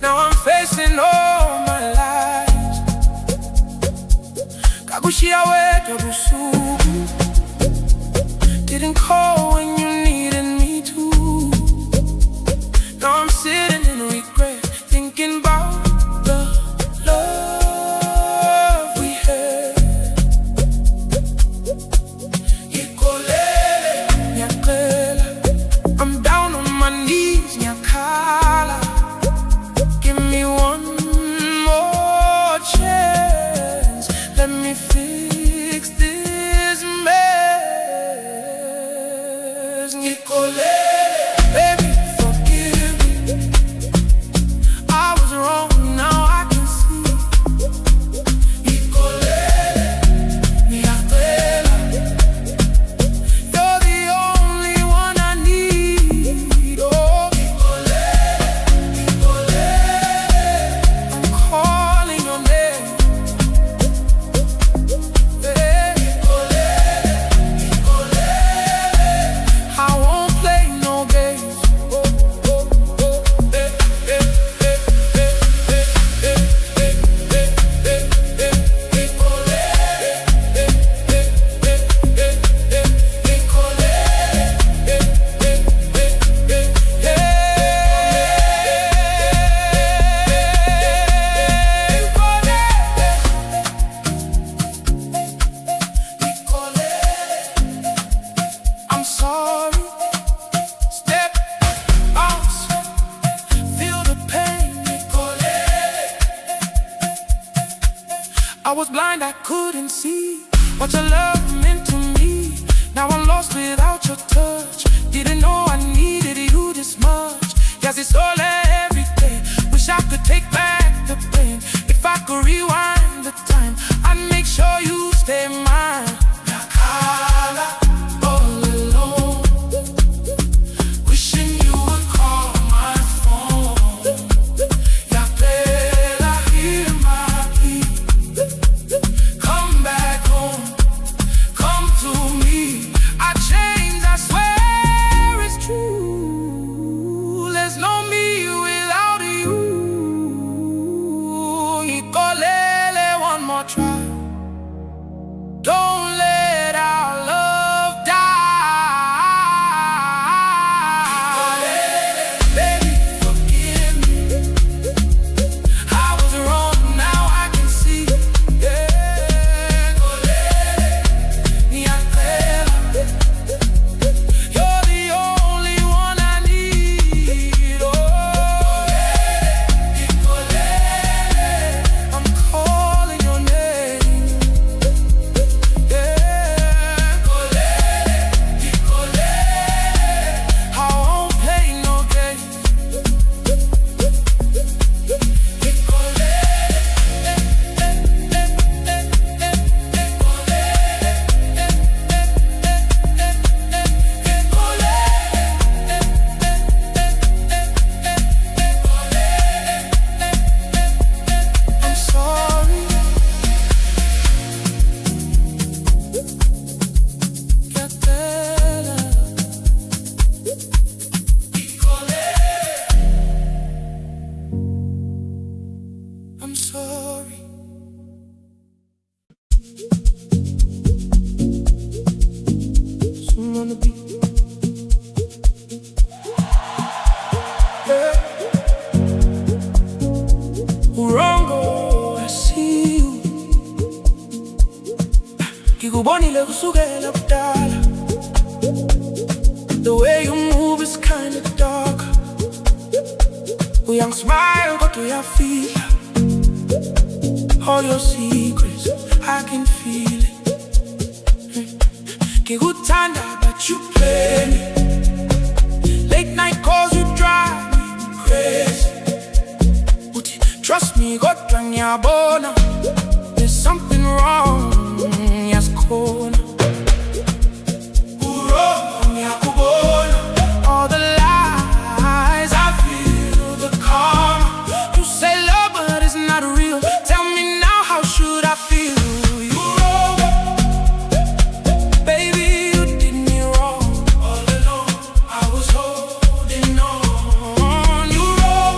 Now I'm facing all my lies. Kagushia wetu busugu. Didn't call when you needed me to. Now I'm sitting in regret, thinking about the love we had. I'm down on my knees, nyakala. Give me one more chance. Let me fix this mess. Baby, forgive me. I was wrong, now I can see. You're the only one I need. Oh, I'm calling your name. I won't play no games. I'm sorry. Step out, feel the pain. I was blind, I couldn't see what your love meant to me. Now I'm lost without your touch. Didn't know I needed you this much. Yes, it's all every day. Wish I could take back the pain. If I could rewind the time, I'd make sure you stay mine. Nakala, all alone, wishing you would call my phone. Yakela, hear my plea. Come back home, come to me. I changed, I swear it's true. There's no me without you. Ikolele, one more try. Don't let our love die. Baby, forgive me. I was wrong, now I can see. You're the only one I need. Oh, I'm calling your name. I won't play no games. I'm sorry. I'm sorry. Someone on the beat. Uwrong, I see you. Kikubonile kusukela kudala. The way you move is kinda dark. Uyang smile but uyafeel all your secrets, I can feel it. Kikuthanda but you play me. Late night calls you drive me crazy. Uthi trust me, kodwa ngiyabona there's something wrong. Yaskona all the lies, I feel the calm. You say love, but it's not real. Tell me now, how should I feel? You wrong, baby, you did me wrong. All alone, I was holding on. You wrong,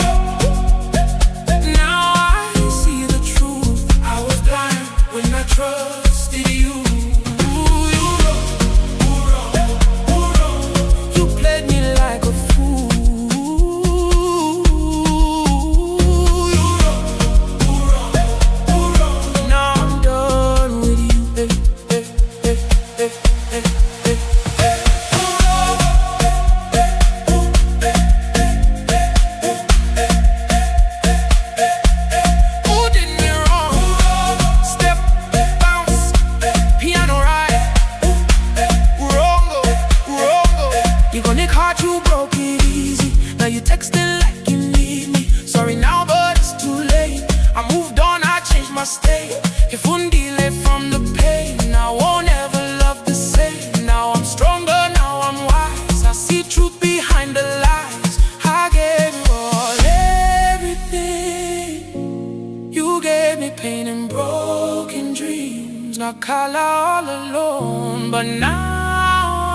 my color all alone, but now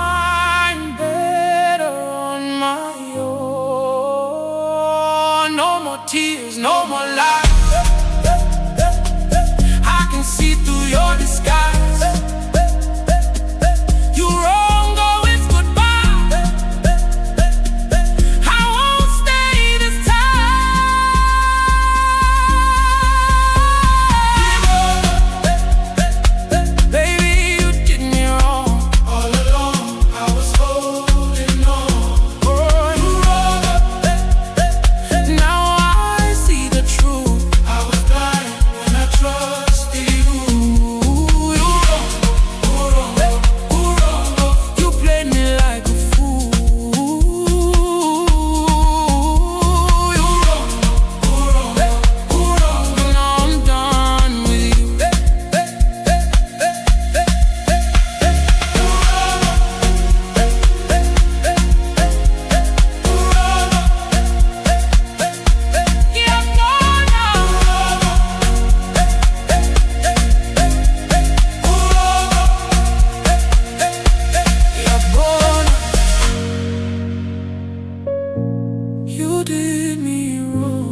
I'm better on my own. No more tears, no more lies. I can see through your disguise. You wrong, go, it's goodbye. I won't stay this time. Baby, you did me wrong. All along, I was holding on. You wrong. Now I see the truth. I was blind when I trusted you. You wrong. You played me like a fool. You wrong. Now I'm done with you. Yeah, no, no. Yeah, boy, you did me wrong.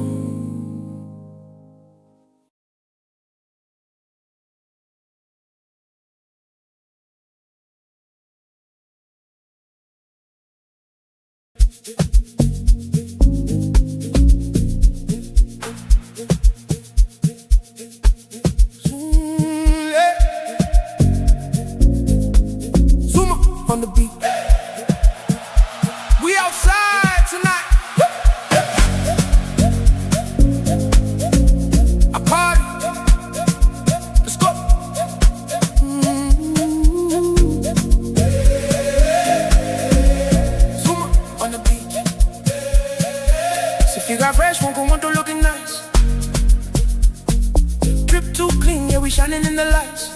Yeah. Zuma on the beat. We outside tonight. A party. Let's go. Zuma on the beat. So if you got fresh, won't go want to looking nice. Drip too clean, yeah, we shining in the lights.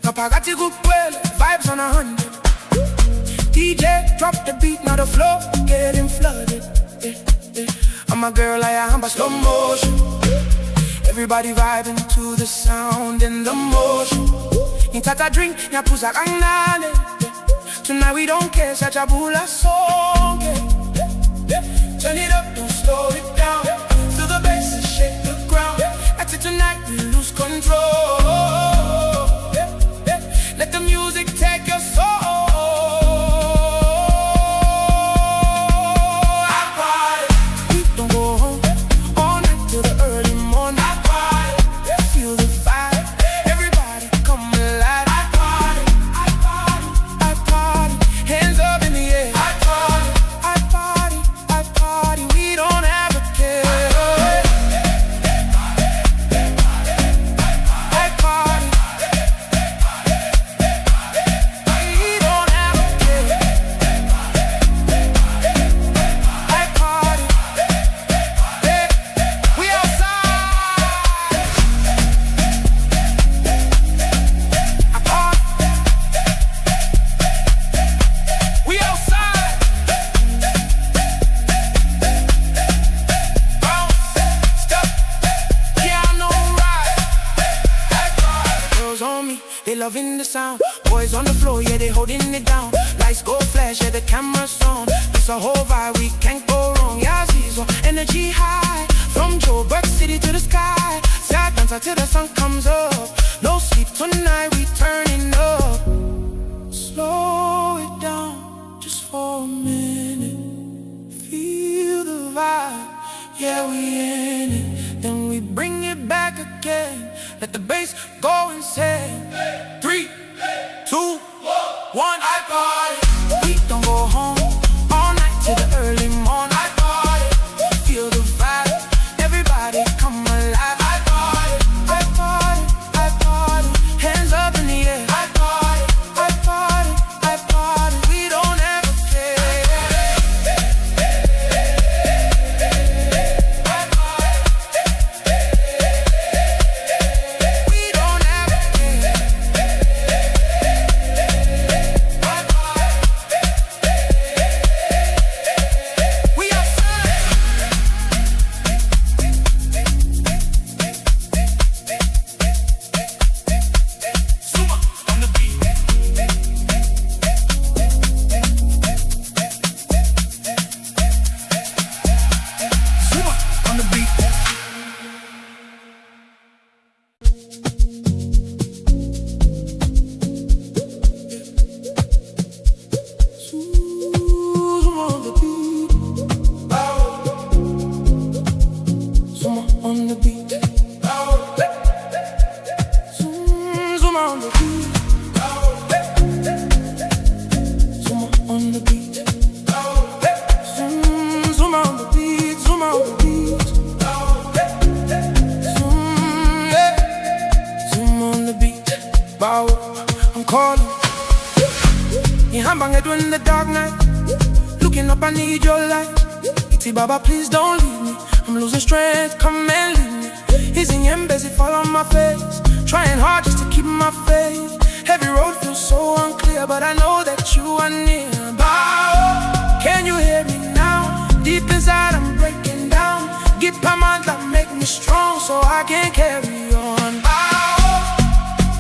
Kapagati good well, vibes on 100. DJ, drop the beat, now the floor getting flooded. I'm a girl, I am by slow motion. Everybody vibing to the sound and the motion. Intata drink, nyapuza kangnane. Tonight we don't care, sachabula song. Turn it up, don't slow it down. Feel the bass and shake the ground. That's it tonight, we lose control. Let the music take your soul. I party. We don't go home all night till the early morning. I party. Feel the vibe. Everybody come alive. I party. I party. I party. Hands up in the air. I party. I party. I party. We don't have a care. I party. We don't have a care. I party. Yeah. We outside. I party. We outside. Bounce, step, piano ride. I party. Girls on me, they loving the sound. Boys on the floor, yeah, they holding it down. Lights go flash, yeah, the camera's on. It's a whole vibe, we can't go wrong. Yeah, Zizo, energy high. From Joburg City to the sky. Sad dance until the sun comes up. No sleep tonight, we turning up. Slow it down, just for a minute. Feel the vibe, yeah, we in it. Then we bring it back again. Let the bass go insane. 3, 2, 1. I party. We don't go home all night till the early morning. I party. Feel the vibe. Everybody come alive. I party. I party. I party. Hands up in the air. I party. I party. I party. We don't ever care. I party. We don't ever care. I party. on the beat. Zuma on the beat. Zuma on the beat. Zuma on the beat. Zuma on the beat. Zuma on the beat. Bawo, I'm calling. I'm banged in the dark night. Looking up, I need your light. Iti Baba, please don't leave me. I'm losing strength, come and leave me. He's in your busy, fall on my face. Trying hard just to keep my faith. Every road feels so unclear, but I know that you are near. Bawo, can you hear me now? Deep inside I'm breaking down. Get my mind that make me strong, so I can carry on. Bawo,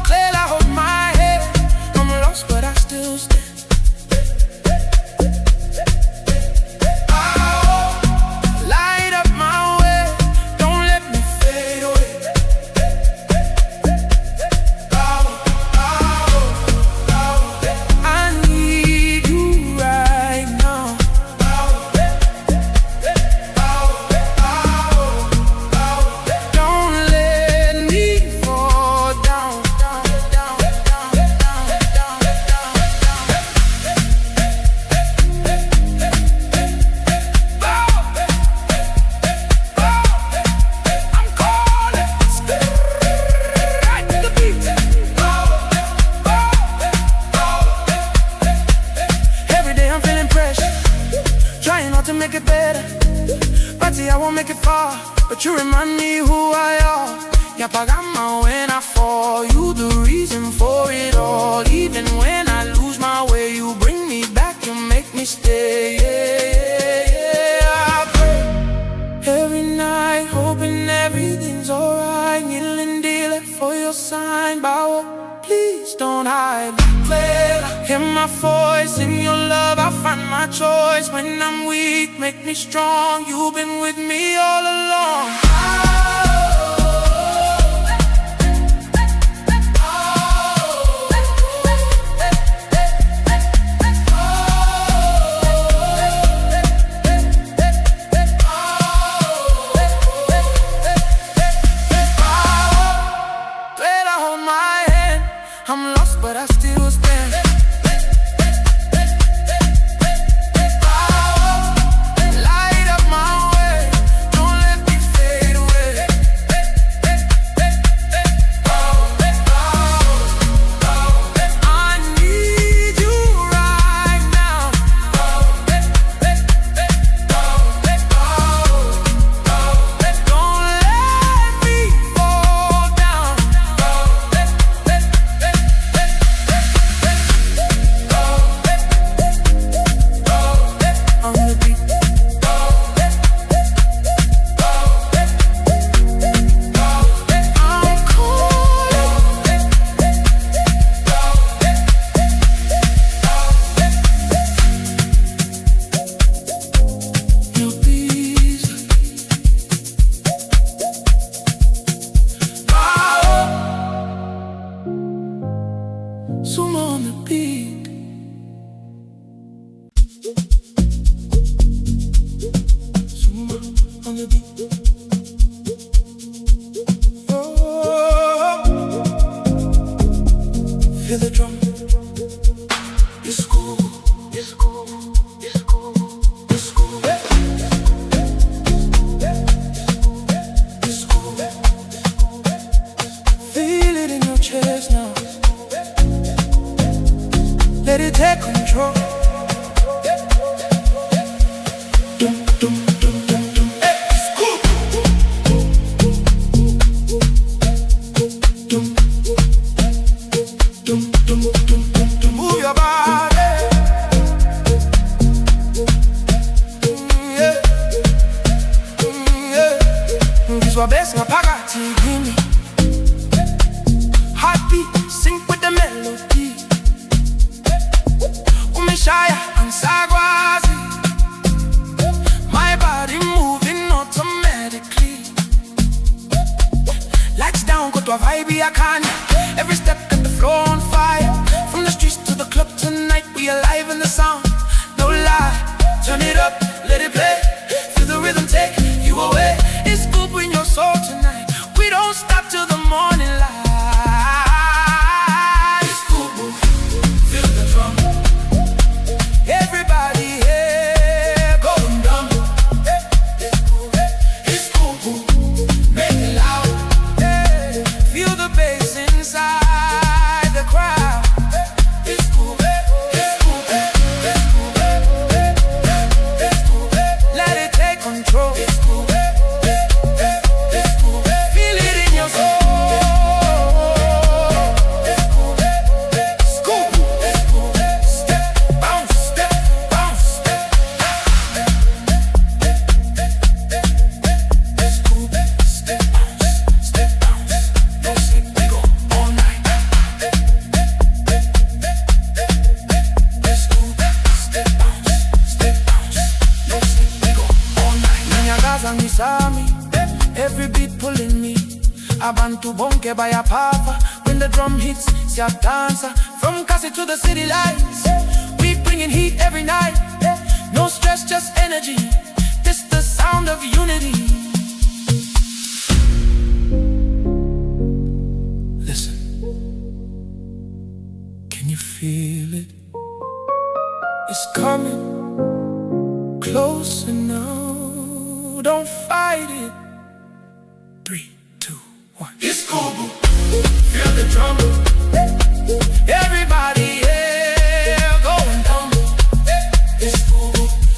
clear, I hold my head. I'm lost, but I still stand. To make it better, but I won't make it far. But you remind me who I are. Yapagama when I fall, you the reason for it all. Even when I lose my way, you bring me back, you make me stay. I pray every night, hoping everything's alright. Kneeling daily for your sign, Bawo, please don't hide. Hear my voice, in your love I find my choice. When I'm weak, make me strong. You've been with me all along. Hold my hand. I'm lost, but I still stand. Zuma on the beat. Zuma on the beat. Oh, feel the drum. It's cool. It's cool. It's cool. It's cool. It's cool. Feel it in your chest now. Let it take control. Move your body. This was best my pocket. Heartbeat, sync with the melody. My body moving automatically. Lights down, go to a vibe, I can. Every step got the floor on fire. From the streets to the club tonight, we alive in the sound. No lie, turn it up, let it play. Feel the rhythm take you away. It's good, bring your soul to Sami, every beat pulling me. Abantu bonke by a papa. When the drum hits, see a dancer. From EKASI to the city lights, we bringing heat every night. No stress, just energy. This the sound of unity. Listen, can you feel it? It's coming closer now. Don't fight it. 3, 2, 1. It's cool. Feel the drum. Everybody, yeah, going down. It's cool.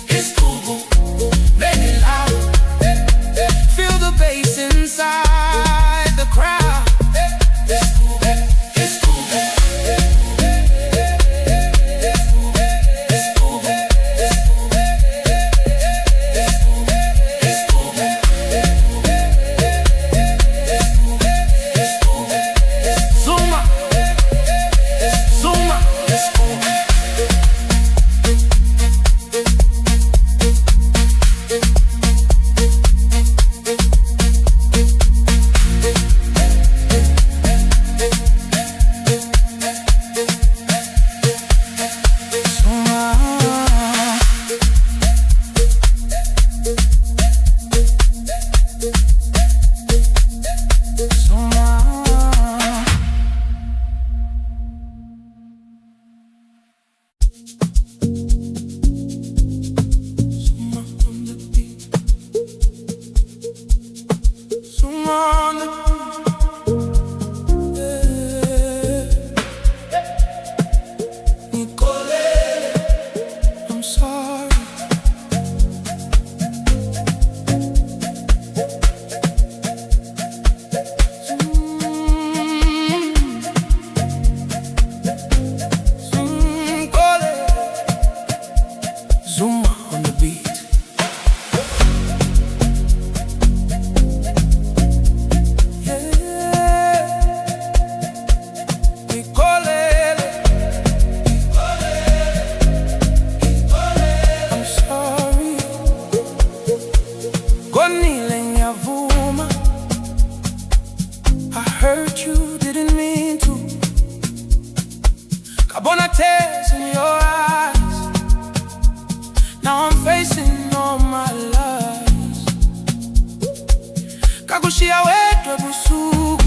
It's cool. Make it loud. Feel the bass inside the crowd. It's cool. It's cool. Zuma on the beat. I'm sorry. I hurt you, didn't mean to. Carbona tears in your eyes. Now I'm facing all my lies. Kagushia wetwe busuku.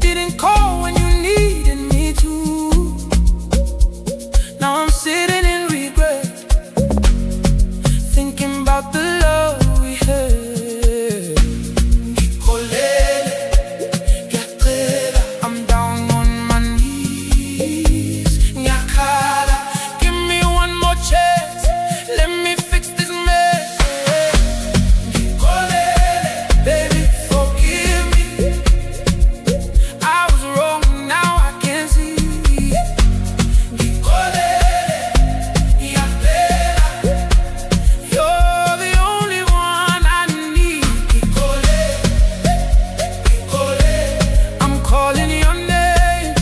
Didn't call when you needed me to. Now I'm sitting in regret, thinking about the love we had. I'm down on my knees. Give me one more chance. Let me fix this mess. Baby, forgive me. I was wrong, now I can see. You're the only one I need. I'm calling your name.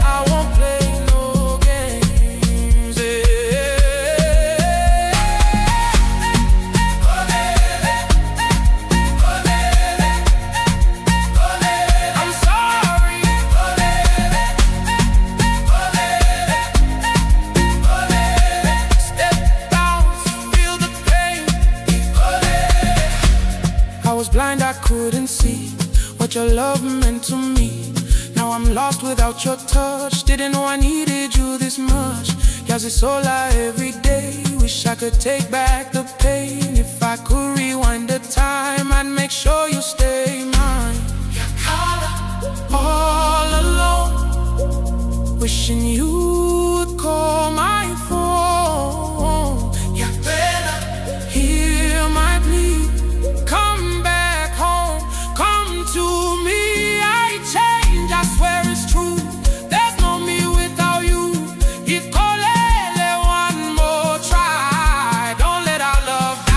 I won't play no games. I'm sorry. Step down, feel the pain. I was blind, I couldn't see what your love meant to me. Now I'm lost without your touch. Didn't know I needed you this much. Yes, it's all every day. Wish I could take back the pain. If I could rewind the time, I'd make sure you stay mine. All alone, wishing you would call my phone. Hear my plea. Come back home, come to me. I change, I swear it's true. There's no me without you. One more try. Don't let our love die.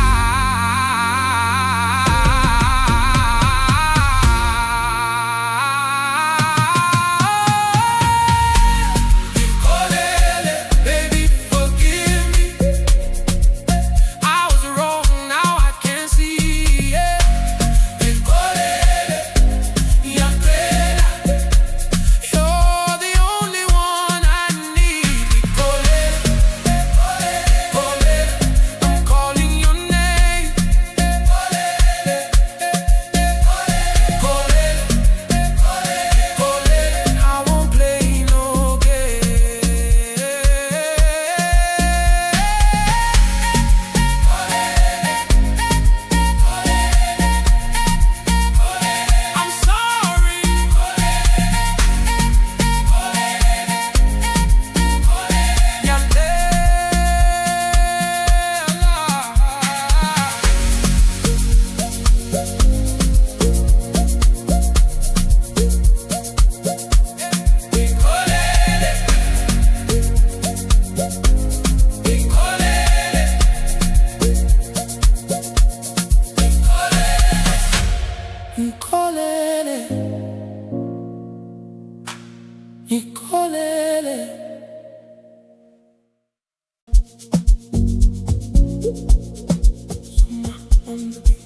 Zuma on the beat.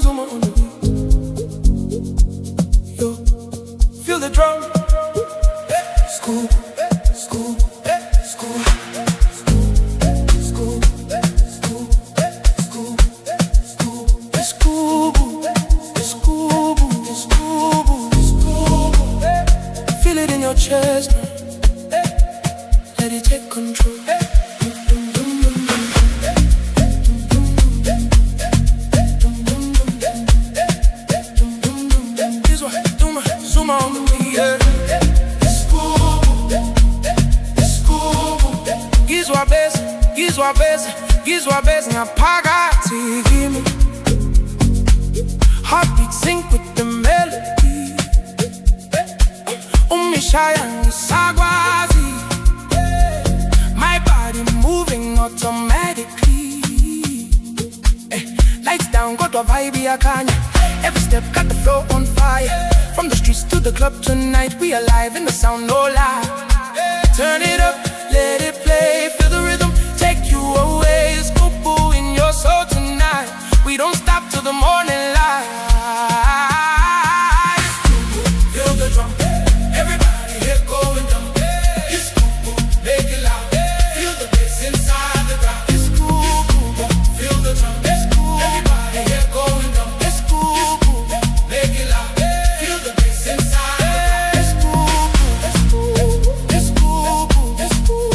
Zuma on the beat. Yo, feel the drum. School, school, school. Chest, let it take control. This one, Zuma on the beat. Gizwa base, na pagati gimme. Heartbeat sync with the melody. Umishaya sagwazi. My body moving automatically. Lights down, got a vibe, yakanya. Every step got the flow on fire. From the streets to the club tonight, we alive in the sound, no lie. Turn it up, let it play, feel the rhythm, take you away. It's poo-poo in your soul tonight. We don't stop till the morning light. Feel the drum, everybody here going down. It's poo-poo, make it loud. Feel the bass inside the ground. It's poo-poo, feel the drum. It's cool, everybody here going down. It's poo-poo, make it loud. Feel the bass inside the ground. It's poo-poo, it's cool, it's cool, it's cool,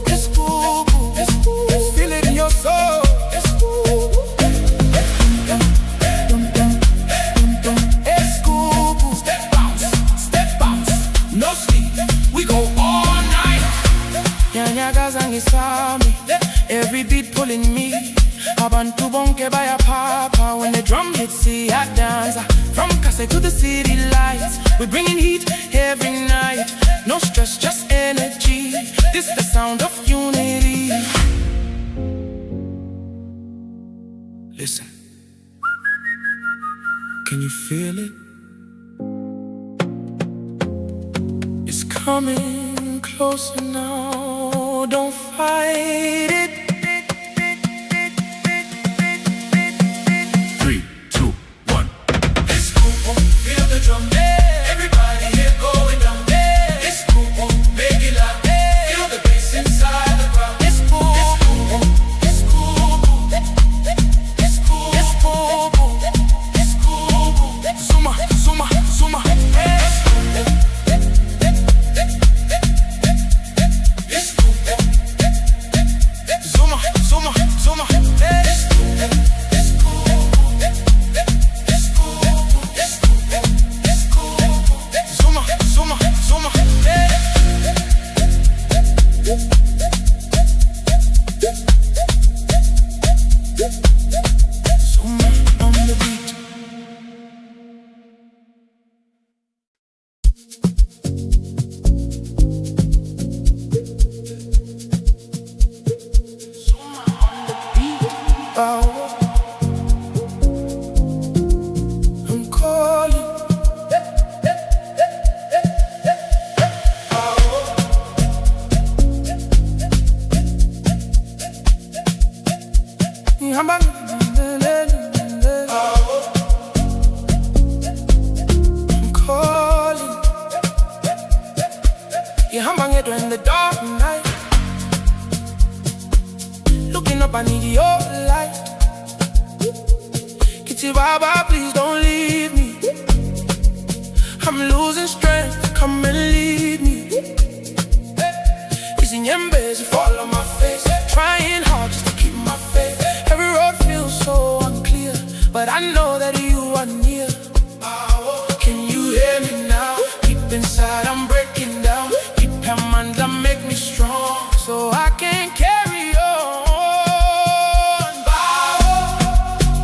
it's cool, it's cool. Feel it in your soul. It's cool. It's cool. Step bounce, no sleep. We go all night. Nyanyaga zangisami, every beat pulling me. Abantu bonke baya papa. When the drum hits, see I dance. From Kase to the city lights, we're bringing heat every night. No stress, just energy. This the sound of unity. Listen, can you feel it? It's coming closer now. Don't fight it. 3, 2, 1. It's cool, feel the drum. Everybody here going down. It's cool, make it loud. Feel the bass inside the crowd. It's cool, it's cool, it's cool, it's cool, it's cool. Zuma, Zuma, Zuma. It's cool, Zuma, Zuma, Zuma. It's cool, it's cool, it's cool, it's cool, it's cool. Zuma, Zuma, Zuma. Zuma on the beat. Zuma on the beat. Bawo, I'm calling. I'm calling. Yeah, I'm banging in the dark night. Looking up, I need your light. Kitty Baba, please don't leave me. I'm losing strength, come and lead me. It's in Yembes, you fall on my face. Trying hard just to keep my faith. Every road feels so unclear, but I know that you are near. Can you hear me now? Deep inside I'm breaking down. Keep your mind and make me strong, so I can carry on.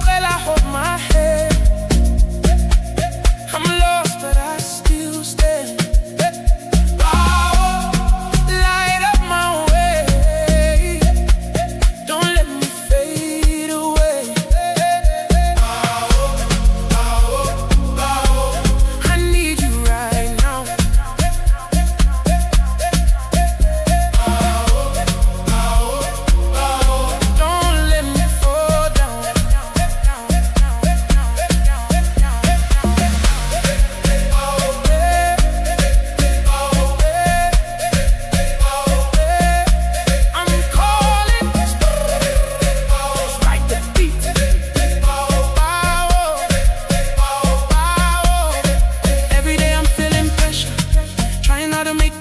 Girl, I hold my head. I'm lost, but I still stand.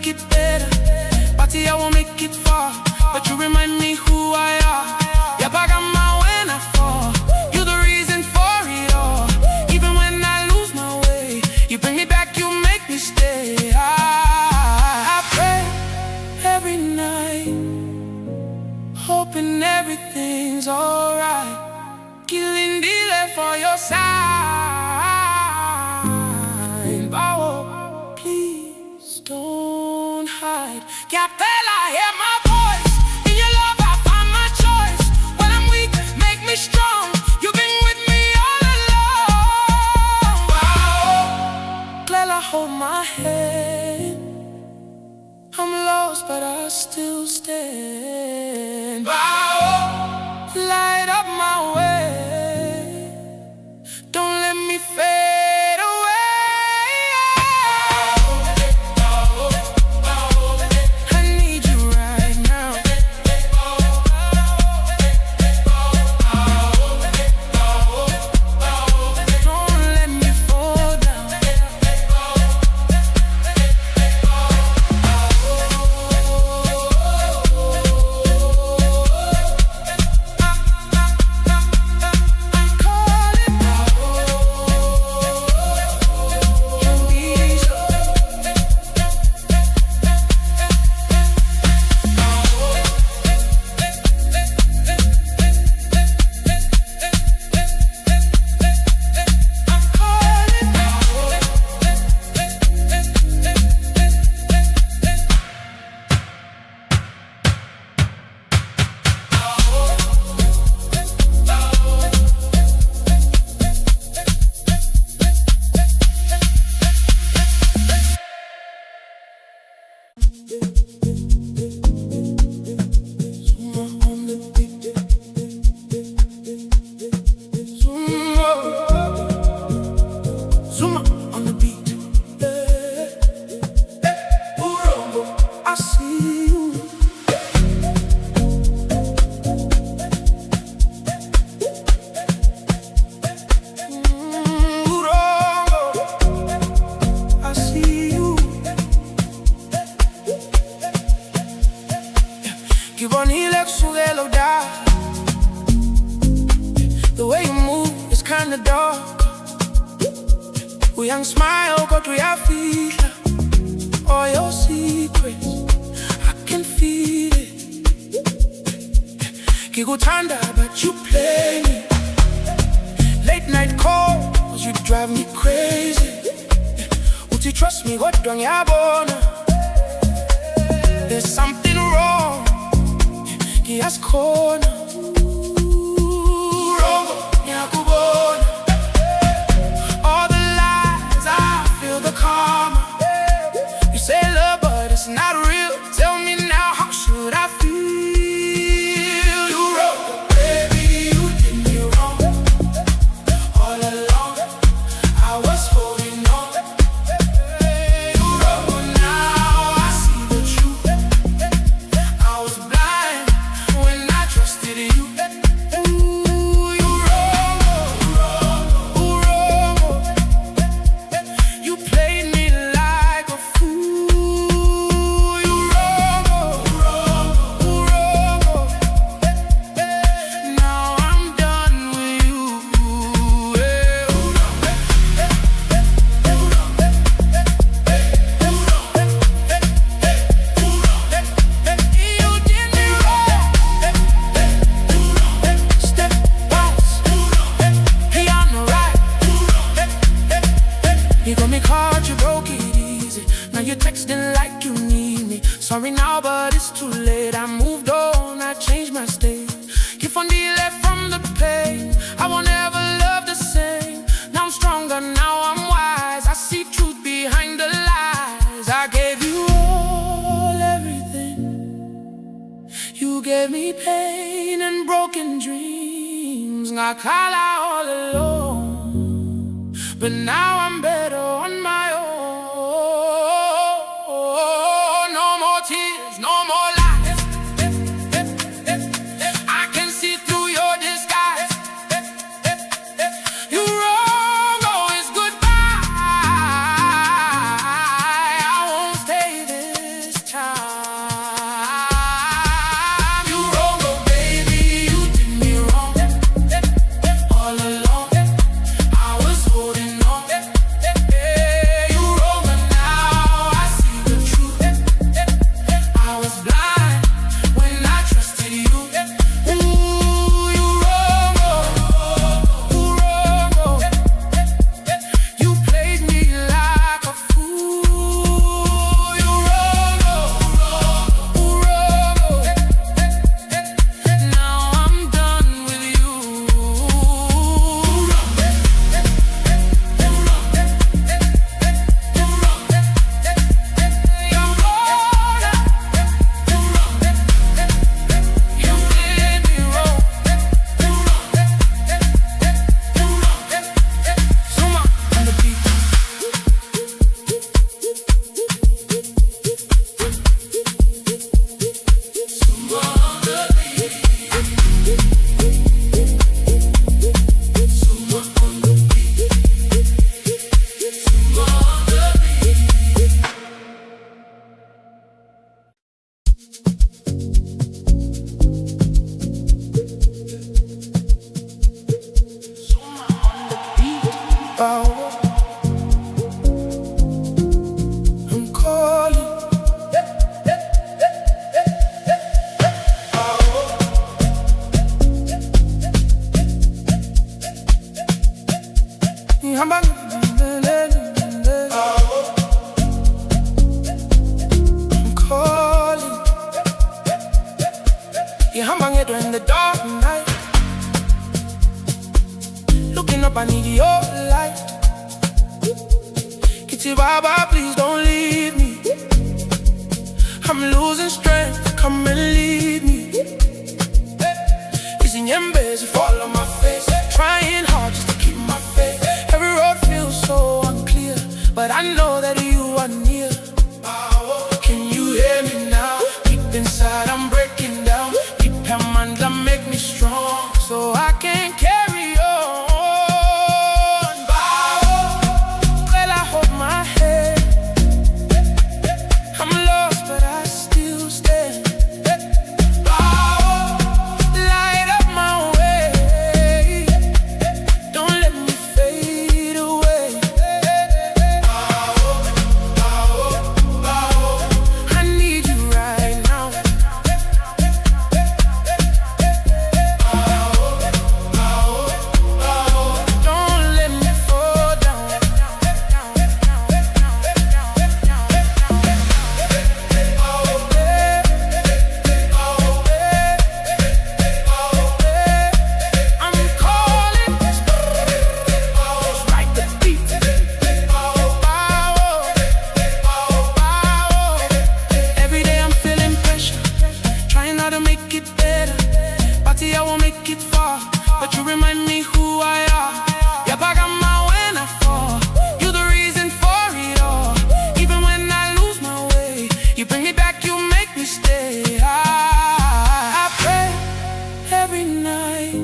make it better. Party, I won't make it far, but you remind me who I are. Yeah, I got my when I fall. You're the reason for it all. Even when I lose my way, you bring me back, you make me stay. I pray every night, hoping everything's alright. Killing delay for your side. Bawo, please don't hide. Capella, hear my voice. In your love, I find my choice. When I'm weak, make me strong. You've been with me all along. Bawo, Clela, hold my hand. I'm lost, but I still stand. Bawo, light up my way. Don't let me fade away. I need you right now. Don't let me fall down. Zuma on the beat. Uwrong, I see you. Uwrong, I see you. Kibonile kusukela udala. The way you move is kinda dark. We young smile, got we are feel all your secrets. I can feel it. Kigutanda, but you play me. Late night calls, you drive me crazy. Would you trust me? What done ya bona? There's something wrong. Kias corner. Wrong, nyakubona. You say love, but it's not real. Tell me now, how should I feel? You wrong, baby, you did me wrong. All along, I was holding on. You wrong, but now I see the truth. I was blind when I trusted you. Ooh, you wrong, wrong. You played me like a fool. You wrong, now I'm done with you. You did me wrong. Step bounce, piano right. You got me caught, you broke it easy. Now you're texting like you need me. Sorry now, but it's too late. I moved on, I changed my state. Keep on delay from the pain. I won't ever love the same. Now I'm stronger, now I'm wise. I see truth behind the lies. I gave you all, everything. You gave me pain and broken dreams. I call out all alone, but now I'm better on my own. No more tears, no more lies. I can see through your disguise. You wrong, oh, it's goodbye. I won't stay there. hambang in the dark night. Looking up, I need your light. Kitty Baba, please don't leave me. I'm losing strength, come and lead me. These nyembes fall on my face, trying hard just to keep my faith. Every road feels so unclear, but I know that you are near. Can you hear me now? Deep inside I'm breaking down. Deep hand make me strong, so I can carry on. Well, I hold my head. I'm lost, but I still stand. Light up my way. Don't let me fade away. I need you right now. Don't let me fall down. I'm calling, strike the beat. Every day I'm feeling pressure, trying how to make it better. Party, I won't make it far, but you remind me who I are. Yeah, back on my when I fall. You're the reason for it all. Even when I lose my way, you bring me back, you make me stay. I pray every night,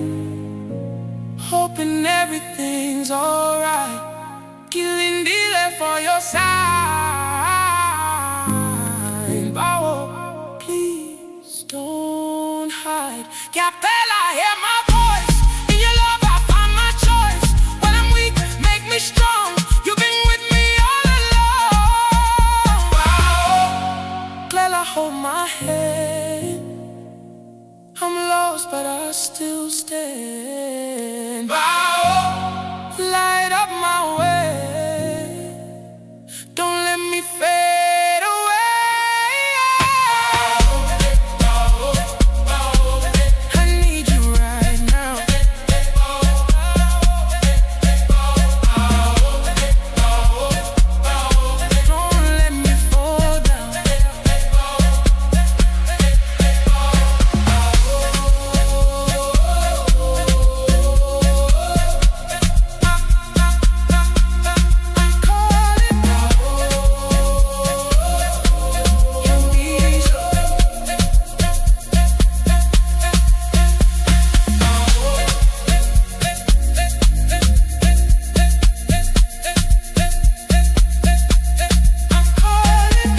hoping everything's alright. Killing delay for your side. Bawo, please don't hide. Capella, hear my voice. In your love, I find my choice. When I'm weak, make me strong. You've been with me all along. Glad I hold my head. I'm lost, but I still stand. Light up my way. Don't let me fade away. I need you right now. Don't let me fall down. I'm calling. Your knees. I'm calling.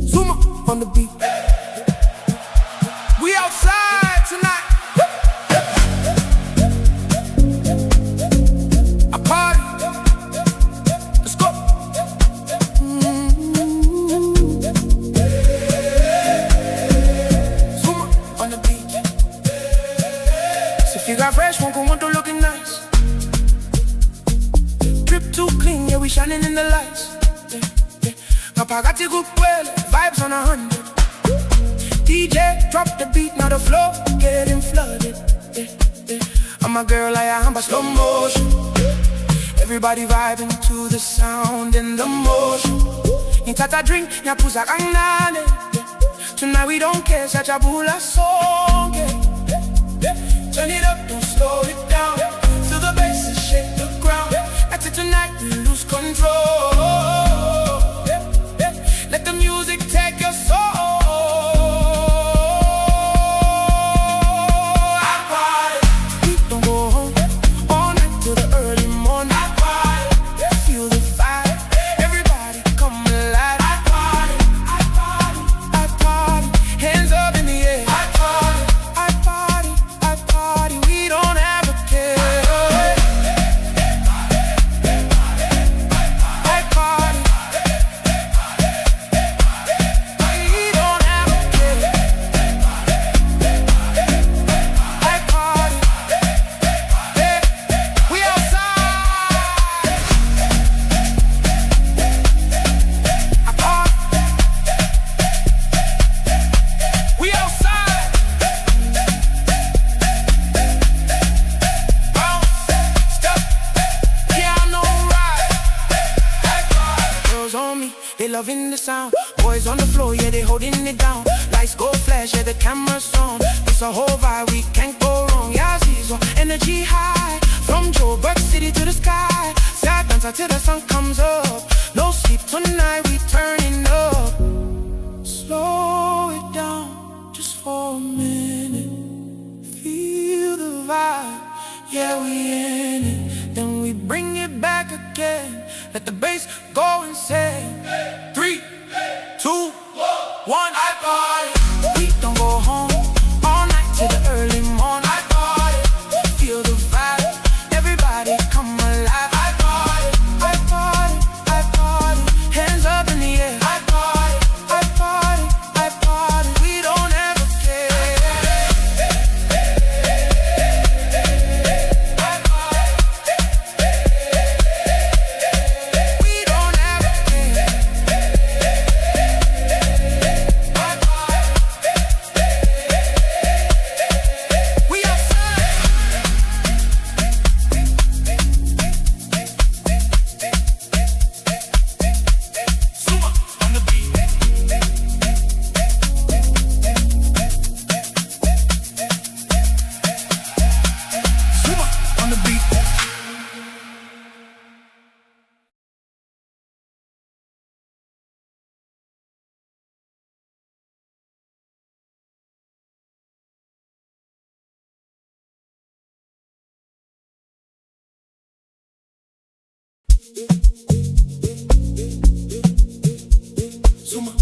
Zuma on the beat. We outside tonight. A party. Let's go. Zuma on the beat. So if you got fresh, won't go want to looking nice. Drip too clean, yeah, we shining in the lights. Apagati kukwele, vibes on 100. DJ, drop the beat, now the floor getting flooded. I'm a girl, I am by slow motion. Everybody vibing to the sound and the motion. Nitata drink, nyapuza kangnane. Tonight we don't care, such a bula song. Turn it up, don't slow it down. Feel the bass and shake the ground. That's it tonight, we lose control. Let the music take your soul. I party. Don't go home all night till the early morning. I party. Feel the vibe. Everybody come alive. I party. I party. I party. Hands up in the air. I party. Boys on the floor, yeah, they holding it down. Lights go flash, yeah, the camera's on. It's a whole vibe, we can't go wrong. Yeah, Zuma, energy high. From Joburg City to the sky. Sad dance until the sun comes up. No sleep tonight, we turning up. Slow it down, just for a minute. Feel the vibe, yeah, we in it. Then we bring it back again. Let the bass go insane. 3, 2, 1, I party. We don't go home all night till the early morning. I party, feel the vibe. Everybody come alive. I party, I party, I party. Hands up in the air. I party, I party, I party. We don't ever care. I party. We don't ever care. I party. We outside. Zuma on the beat. Zuma on the beat. Zuma.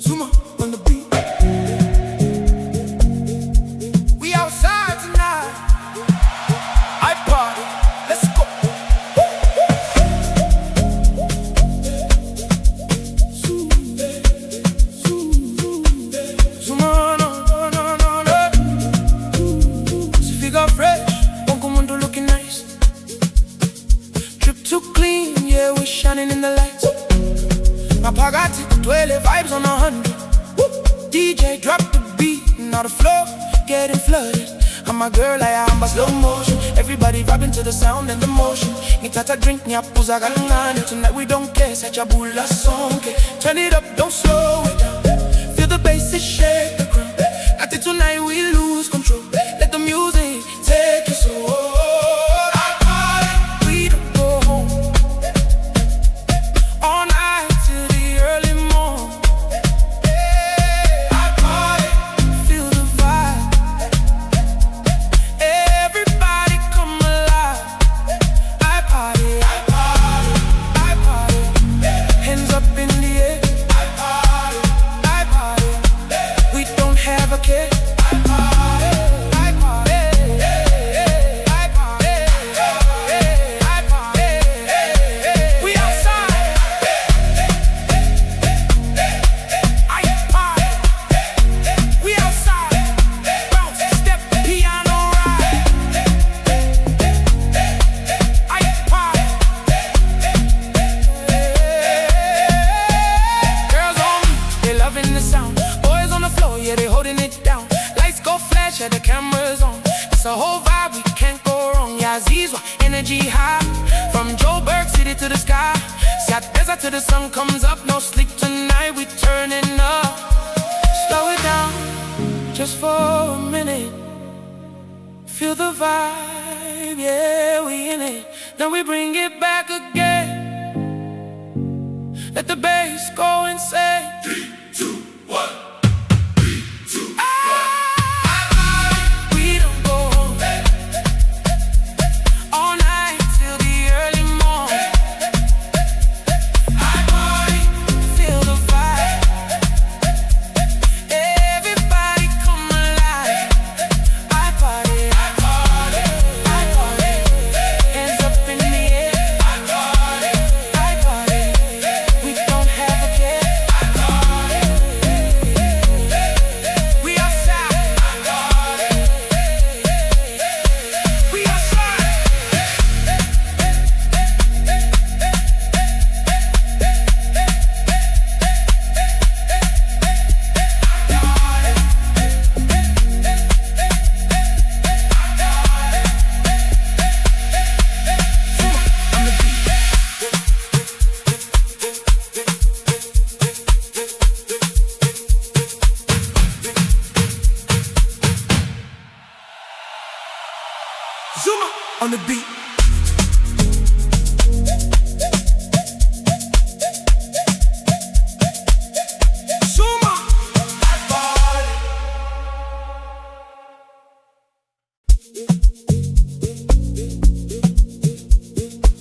Zuma on the beat. We outside tonight. I party. Let's go. Zuma, no, no, no, no. Si fica fresh, con como mundo looking nice. Drip too clean, yeah, we shining in the lights. Mapagati, 12 vibes on 100. DJ drop the beat, now the floor getting flooded. And my girl, I am by slow motion. Everybody vibing to the sound and the motion. Ngitata drink, nyapuza galangane. Tonight we don't care, such a bula song. Turn it up, don't slow it down. Feel the bass, it shake the ground. Not it tonight, we lose control. Let the music take you so. We don't go home all night till the early morn. I party, feel the vibe. Everybody come alive. I party, I party, I party. Hands up in the air. I party, I party. We don't have a care. I party, I party, I party, I party. We outside. I party. We outside. Bounce, step, piano ride. I party. Girls on me, they loving the sound. Boys on the floor, yeah, they holding it down. Lights go flash, yeah, the camera's on. It's a whole vibe, we can't go wrong. Yeah, Zuma, energy high. From Joburg City to the sky. South desert till the sun comes up. No sleep tonight, we turning up. Slow it down, just for a minute. Feel the vibe, yeah, we in it. Then we bring it back again. Let the bass go insane. 3, 2, 1. We don't go home all night till the early morn. I party, feel the vibe. Everybody come alive. I party, I party, I party. Hands up in the air. I party, I party. We don't have a care. I party. on the beat. Zuma,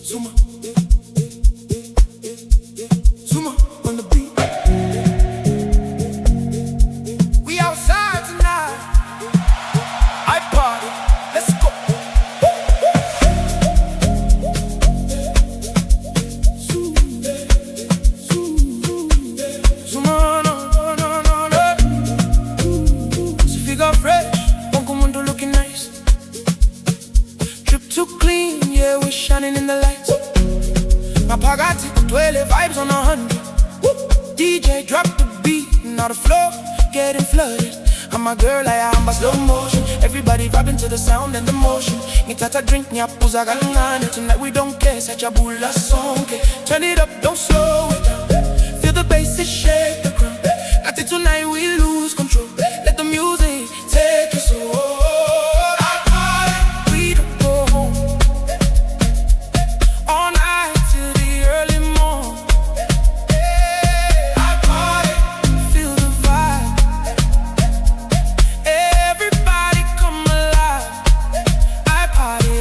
Zuma, Zuma on the beat. We outside tonight. I party. Let's go. Zuma, no. So figure fresh, Bongo Mundo looking nice. Drip too clean, yeah, we're shining in the lights. My pagati, 12 vibes on 100. DJ drop the beat, now the floor getting flooded. And my girl, I am by slow motion. Everybody vibing to the sound and the motion. Nitata drink, nyapuza galangane. Tonight we don't care, such a bula song. Turn it up, don't slow it down. Feel the bass, it shake the ground. At it tonight we lose control. Let the music take us over. We don't go home all night till the early morn. I party, feel the vibe. Everybody come alive. I party,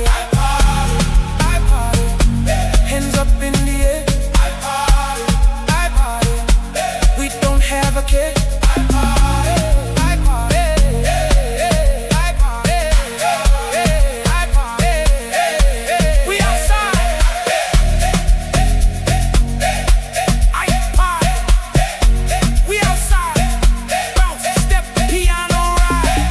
hands up in the air. I party, we don't have a care. We outside. We outside. Bounce, step, piano ride.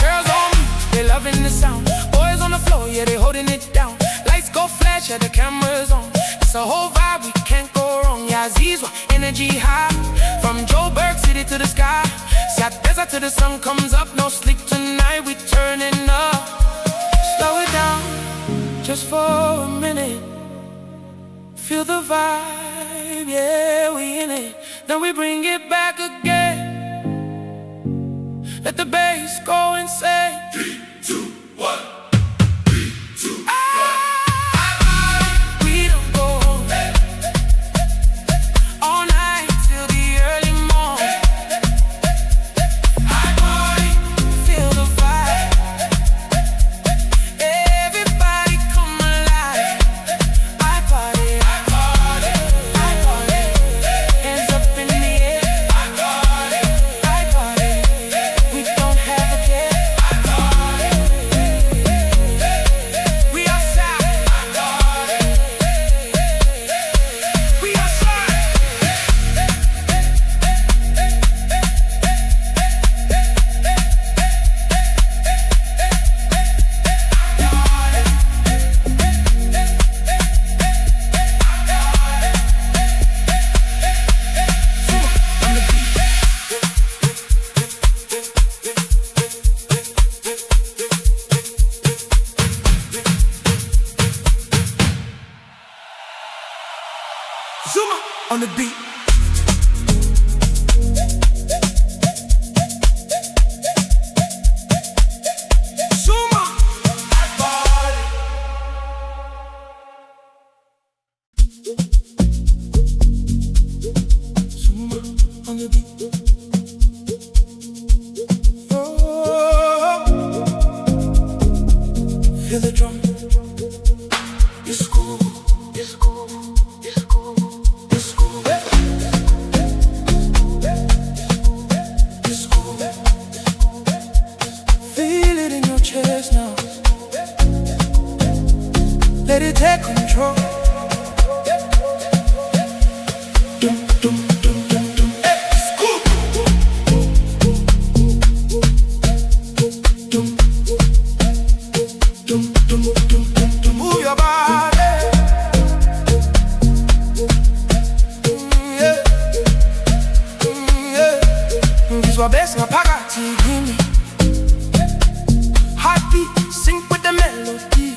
Girls on me, they loving the sound. Boys on the floor, yeah, they holding it down. Lights go flash, yeah, the camera's on. It's a whole vibe, we can't go wrong. Yeah, Zizwa, energy high. From Joburg City to the sky. South desert till the sun comes up. No sleep tonight, we turning up. Slow it down, just for a minute. Feel the vibe, yeah, we in it. Then we bring it back again. Let the bass go insane. 3, 2, 1. We don't go home all night till the early morn. I party, feel the vibe. Everybody come alive. I party, hands up in the air. I party, we don't have a care. We outside. We outside. Zuma on the beat. Zuma. Zuma on the beat. Oh, feel the drum. It's cool. It's cool. It's cool. It's cool. It's cool. Feel it in your chest now. Let it take control. Dum, dum, dum, dum, dum. It's cool. Dum, dum, dum, dum, dum, dum. Move your body. Visual bass, my pagati, give me heartbeat, sync with the melody.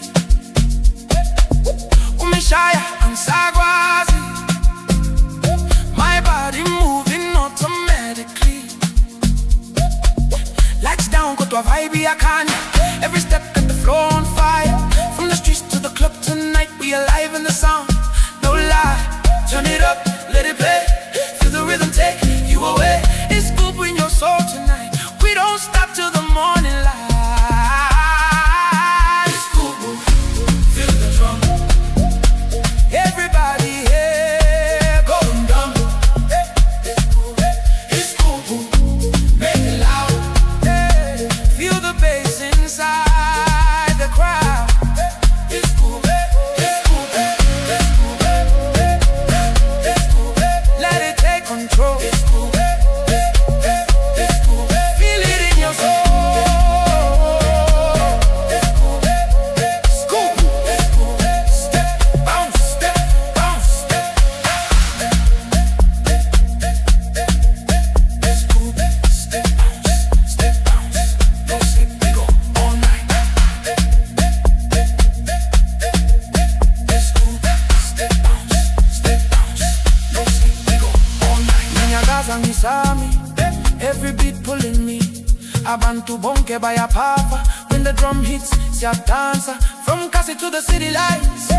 Abantu bonke bayapapa. When the drum hits, siyadansa. From EKASI to the city lights,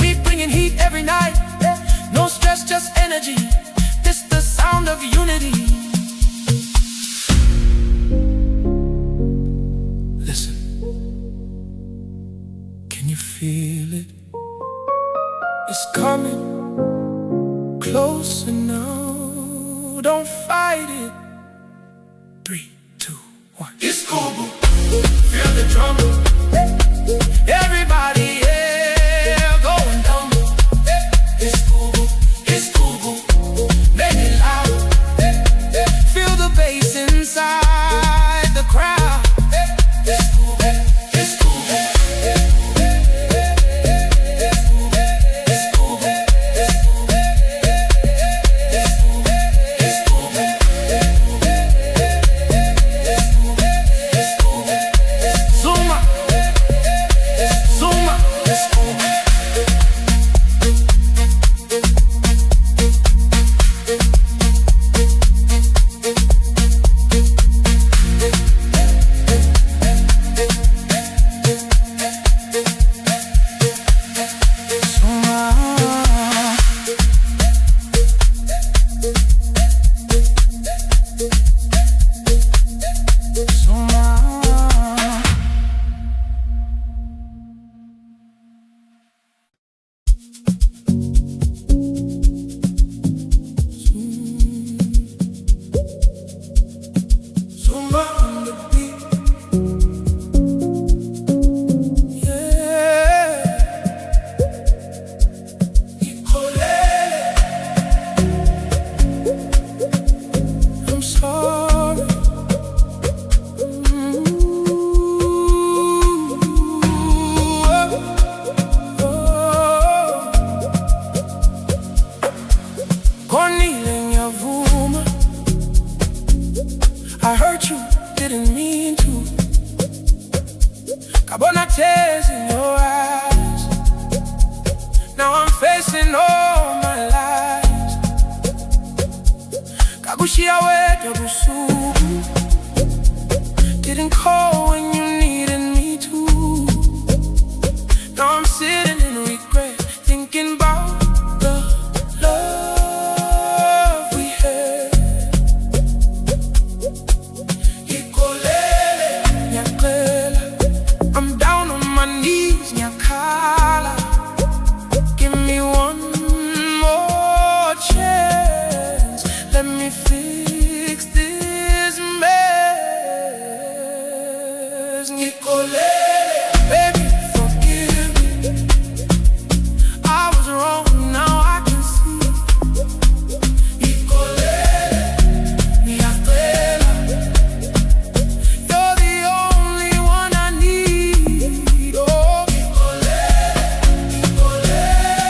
we bringing heat every night. No stress, just energy. This the sound of unity. Listen, can you feel it? It's coming closer now. Don't fight it. 3, 2, 1. It's cool, boo. Feel the drum. Everybody, yeah, going down. It's cool, boo. It's cool, boo. Make it loud. Feel the bass inside the crowd. It's cool, boo. It's cool, boo. I hurt you, didn't mean to. Carbona tears in your eyes. Now I'm facing all my lies. Kagushia wetu busuku. Didn't call when you needed me to. Now I'm sitting in regret, thinking about the love we had. I'm down on my knees, nyakala. Give me one more chance. Let me fix this mess. Nicolele, baby, forgive me. I was wrong, now I can see. Nicolele, niatela. You're the only one I need. Oh, Nicolele, Nicolele.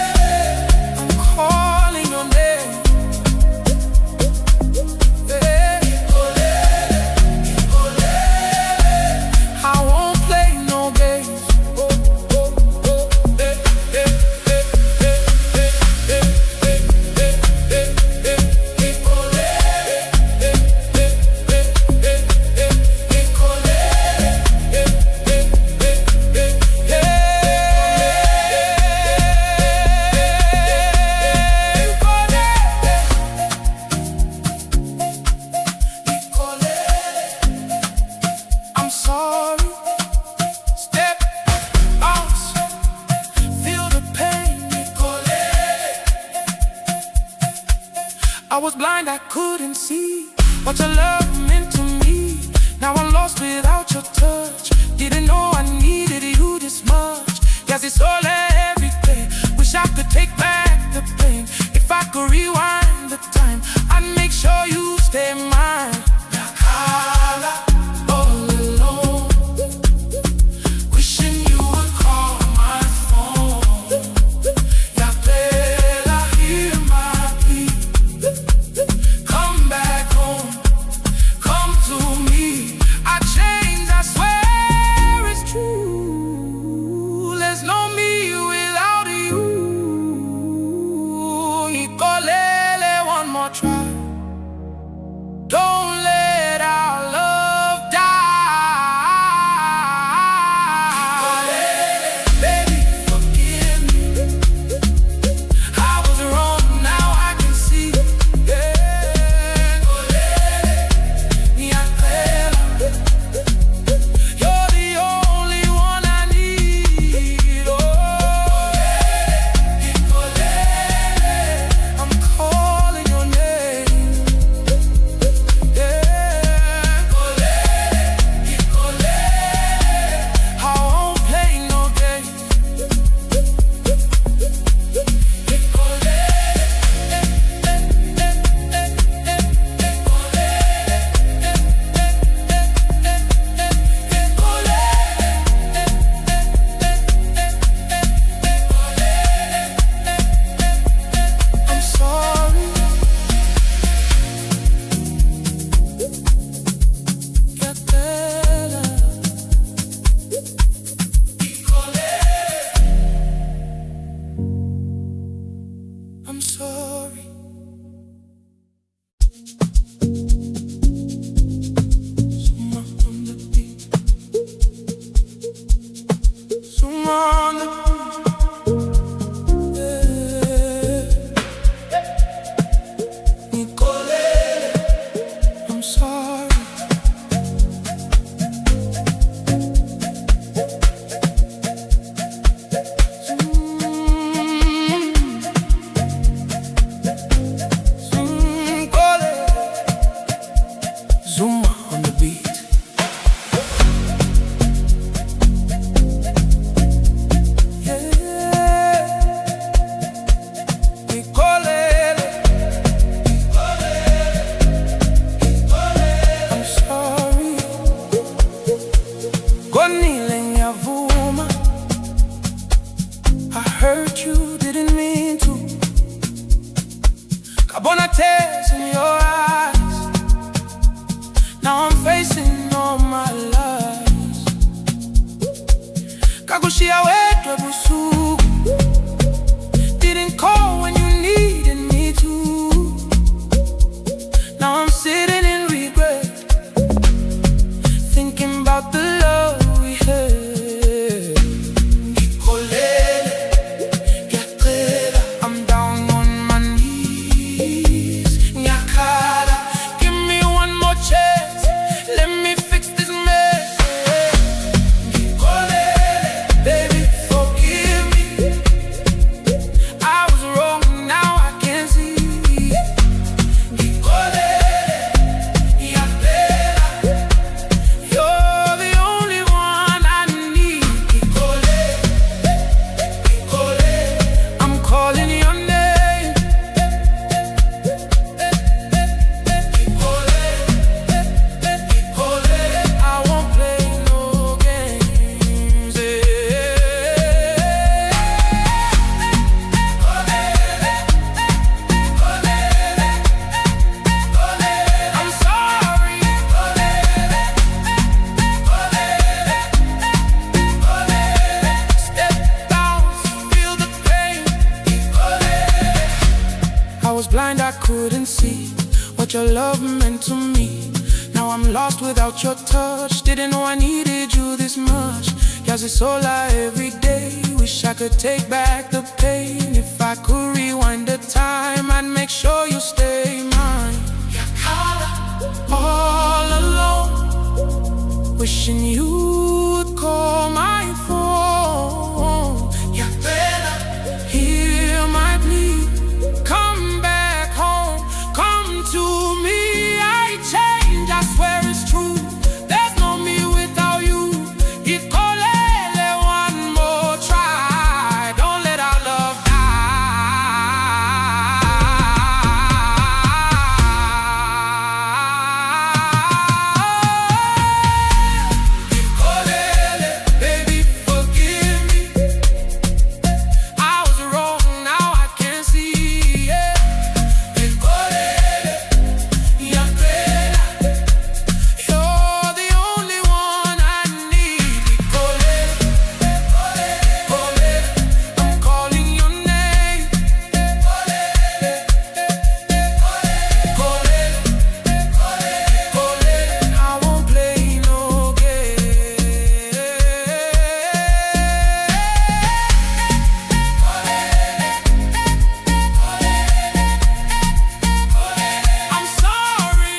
I'm calling your name. Hey, Nicolele, Nicolele. I won't play no games. Oh, oh, oh. Hey, hey, hey, hey, hey, hey, hey, hey, hey, hey. Nicolele, hey, hey, hey, hey, hey, Nicolele, hey, hey, hey, hey, Nicolele. I'm sorry. Step out. Feel the pain, Nicolele. I was blind, I couldn't see what your love meant to me. Now I'm lost without your touch. Didn't know I needed you this much. Yes, it's all every day. Wish I could take back the pain. If I could rewind the time, I'd make sure you stay mine. Nakala, all alone. Wishing you would call my phone. Yapela, hear my plea. Come back home, come to me. I changed, I swear it's true. There's no me on the I'm sorry. Zuma on the beat. I hurt you, didn't mean to. Carbonates in your eyes. Now I'm facing all my lies. Kagushia wetwe busuku. Didn't call when you needed me to. Now I'm sitting in regret, thinking about the love we had. I'm down on my knees. Nyakala, give me one more chance. Let me fix this mess. Baby, forgive me. I was wrong, now I can see. You're the only one I need. I'm calling your name. I won't play no games. I'm sorry. Step down, feel the pain. I was blind, I couldn't see what your love meant to me. Now I'm lost without your touch. Didn't know I needed you this much. Yes, it's all every day. Wish I could take back the pain. If I could rewind the time, I'd make sure you stay mine. All alone, wishing you'd call my phone. You better hear my plea. Come back home, come to me. I change, I swear it's true. There's no me without you. One more try. Don't let our love die. Baby, forgive me. I was wrong, now I can see. You're the only one I need. I'm calling your name. I won't play no games. I'm sorry.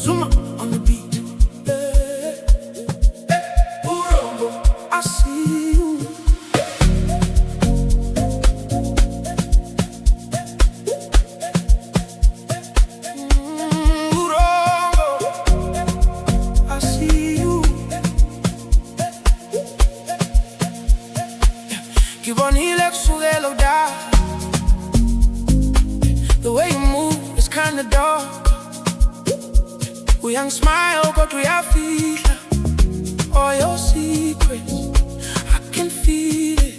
Zuma on the beat. I see you. I see you. Kibonile kusukela udala. The way you move is kinda dark. Uyang-smile kodwa uyafihla all your secrets. I can feel it.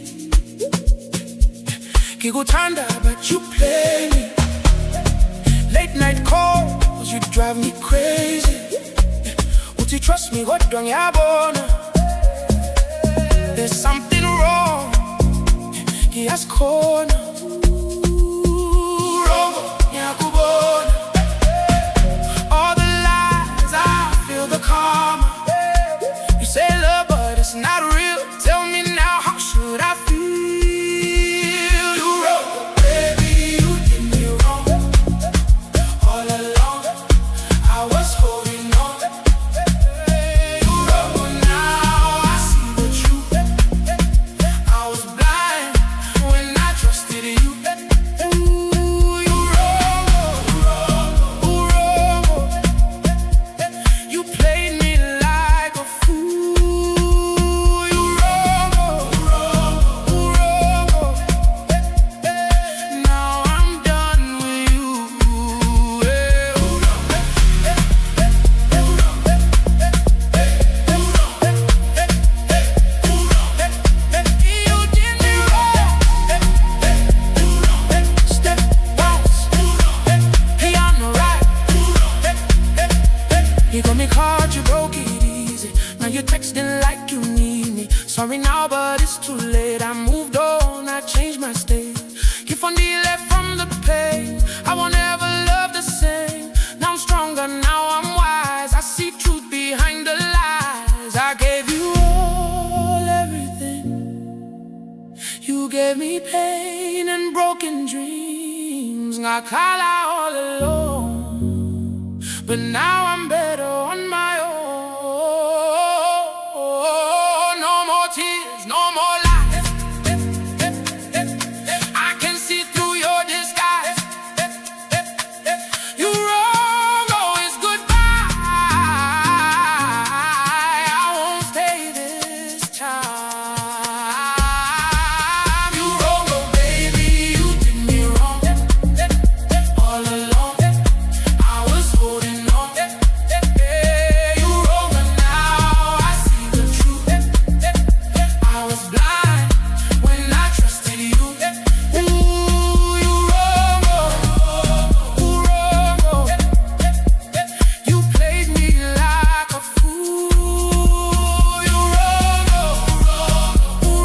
Ngikuthanda but you play me. Late night calls, you drive me crazy. Uthi trust me kodwa ngiyabona there's something wrong. Ngiyasikhona wrong, ngiyakubona. All the lies, I feel the karma. You say love but it's not real. Tell me now, how should I feel? You wrong, baby, you did me wrong. All along, I was holding on. You wrong, now I see the truth. I was blind when I trusted you. Ooh, you wrong, wrong. You played me like a fool. You wrong. Now I'm done with you. You did me wrong. Step bounce, piano right. You got me caught, you broke it easy. Now you're texting like you need me. Sorry now, but it's too late. I moved on, I changed my state. Keep on dealing from the pain. I won't ever love the same. Now I'm stronger, now I'm wise. I see truth behind the lies. I gave you all, everything. You gave me pain and broken dreams. Ngakhala all alone, but now I'm better on my own. No more tears, no more lies. I can see through your disguise. You wrong, always goodbye. I won't stay this time. You wrong, oh baby, you did me wrong. All along, I was holding on. You wrong, but now I see the truth. I was blind when I trusted you. Ooh, you wrong, wrong. You played me like a fool. You wrong,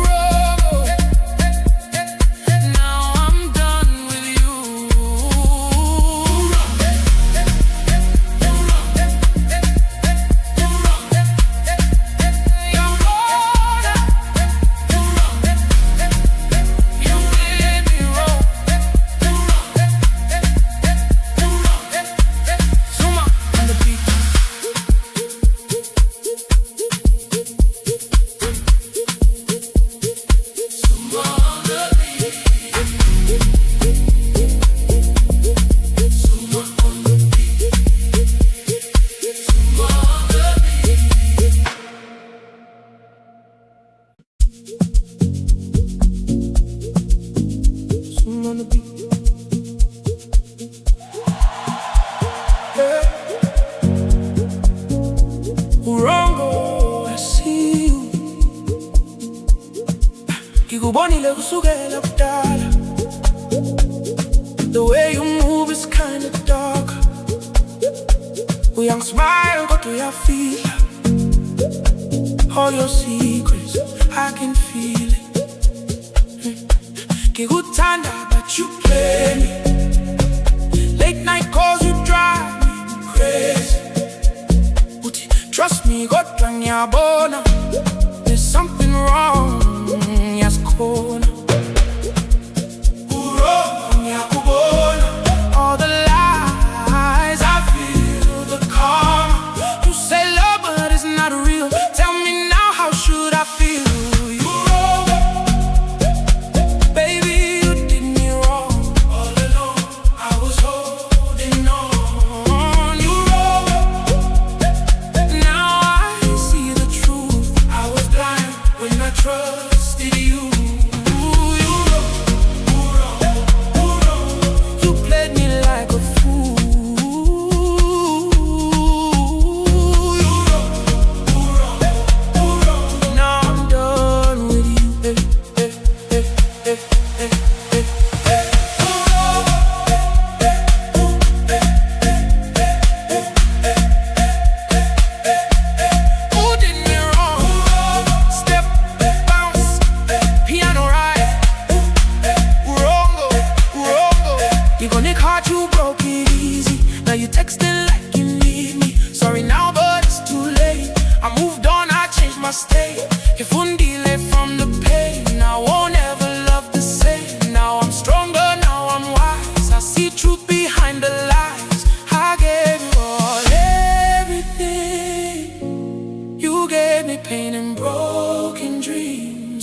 wrong. Now I'm done with you. Zuma on the beat. Zuma on the beat. Zuma on the beat. Zuma on the beat. Zuma on the beat. Urongo, I see you. Ngikubonile kusukela kudala. The way you move is kinda dark. Uyang-smile kodwa uyafihla all your secrets. I can feel it. Ngikuthanda but you play me. Late night calls, you drive me crazy. Uthi trust me kodwa ngiyabona there's something wrong. Ngiyasikhona wrong, ngiyakubona. All the lies, I feel the karma. You say love but it's not real. Tell me now, how should I feel? You wrong, baby, you did me wrong. All alone, I was holding on. You wrong, now I see the truth. I was blind when I trusted you.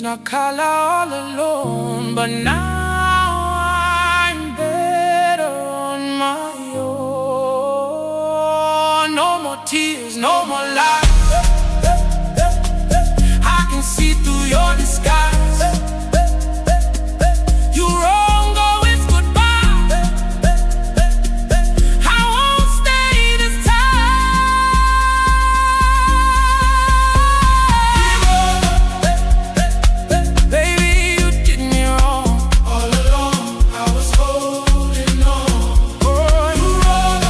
nakala all alone, but now I'm better on my own. No more tears, no more lies. I can see through your disguise. You wrong, go, it's goodbye. I won't stay this time. Baby, you did me wrong. All along, I was holding on. You wrong.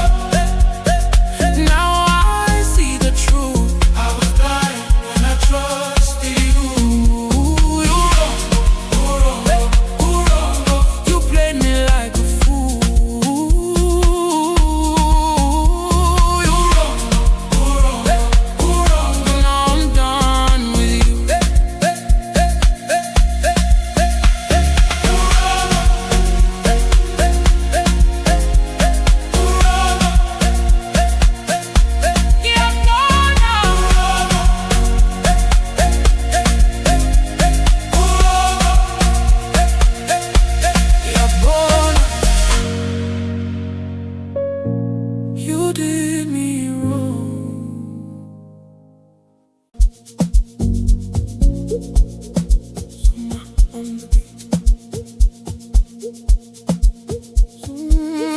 Now I see the truth. I was blind when I trusted you. You wrong. You played me like a fool. You wrong. Now I'm done with you. Yeah, no, now. Yeah, boy, you did me wrong. Zuma on the beat.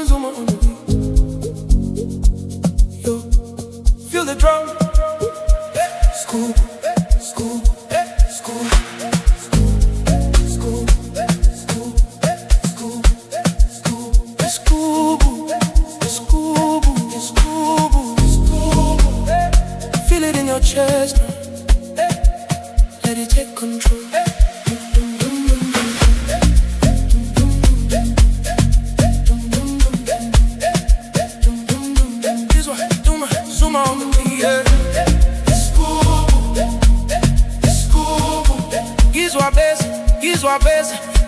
Zuma on the beat. Yo, feel the drum. School, school, school, school, school, school, school, school, school, school. Feel it in your chest now. Let it take control. This one, Zuma on the beat.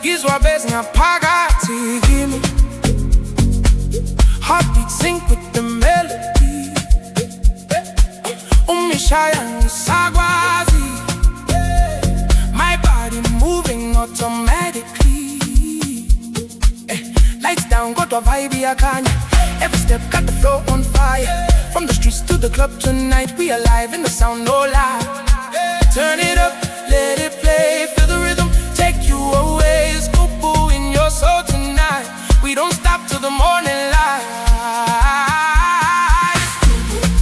Gizwa base, na pagati gimme. Heartbeat sync with the melody. Umishaya nisagwazi. My body moving automatically. Lights down, got a vibe, yakanya. Every step got the flow on fire. From the streets to the club tonight, we alive in the sound, no lie. Turn it up, let it play, feel the rhythm, take you away. It's cuckoo in your soul tonight. We don't stop till the morning light.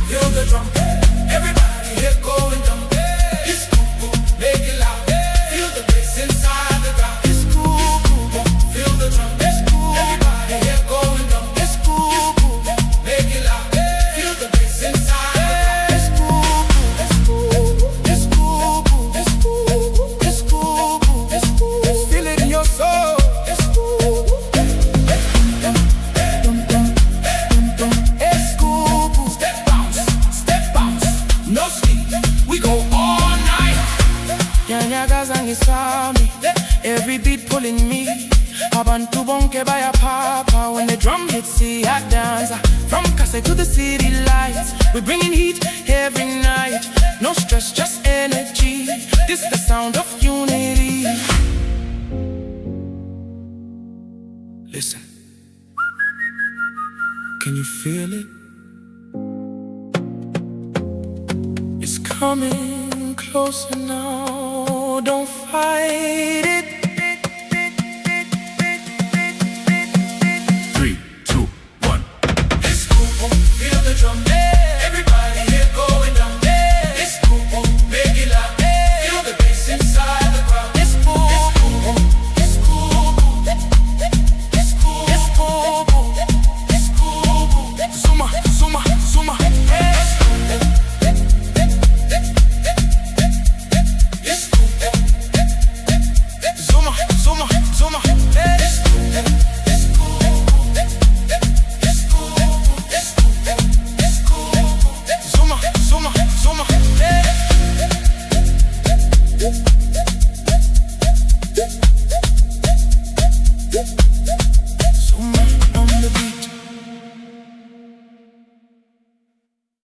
Feel the drum, everybody here going dumb. It's cuckoo, make it loud. Feel the bass inside the ground. It's cuckoo, feel the drum. It's cool, everybody here going dumb. It's cuckoo, make it loud. Feel the bass inside the ground. It's cuckoo, it's cool, it's cuckoo, it's cool, it's cuckoo, it's cool. Feel it in your soul. It's cool. It's cuckoo. Step bounce, no sleep. We go all night. Nyanyagas and Isami, every beat pulling me. Abantu bonke by a papa. When the drum hits, see I dance. From Kase to the city lights, we're bringing heat every night. No stress, just energy. This the sound of unity. Listen, can you feel it? It's coming closer now. Don't fight it.